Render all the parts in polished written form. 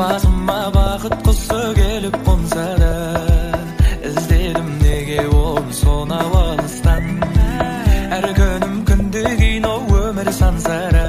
басыма бақыт құсы келіп қонса да, іздедім неге оны сонау алыстан. Әр күнім күнде кино, өмір сансара.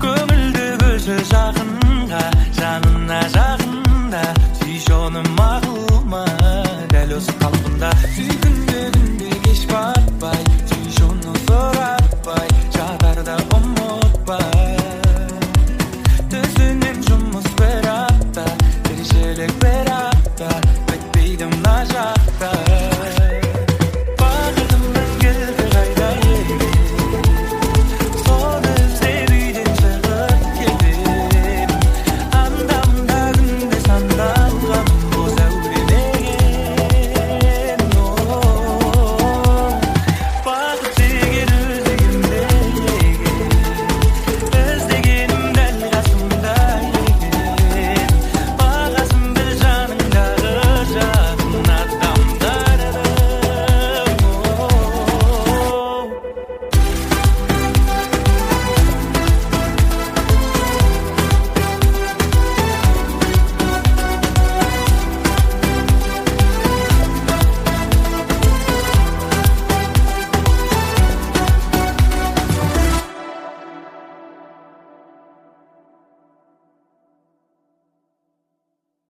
Көңілді бөлші жақынға, жанына жақында, сүйшоны мағылма, дәл осы қалпында. Сүйкінді күнде кеш батпай, сүйшоны сұратпай, жатарда ұмытпай.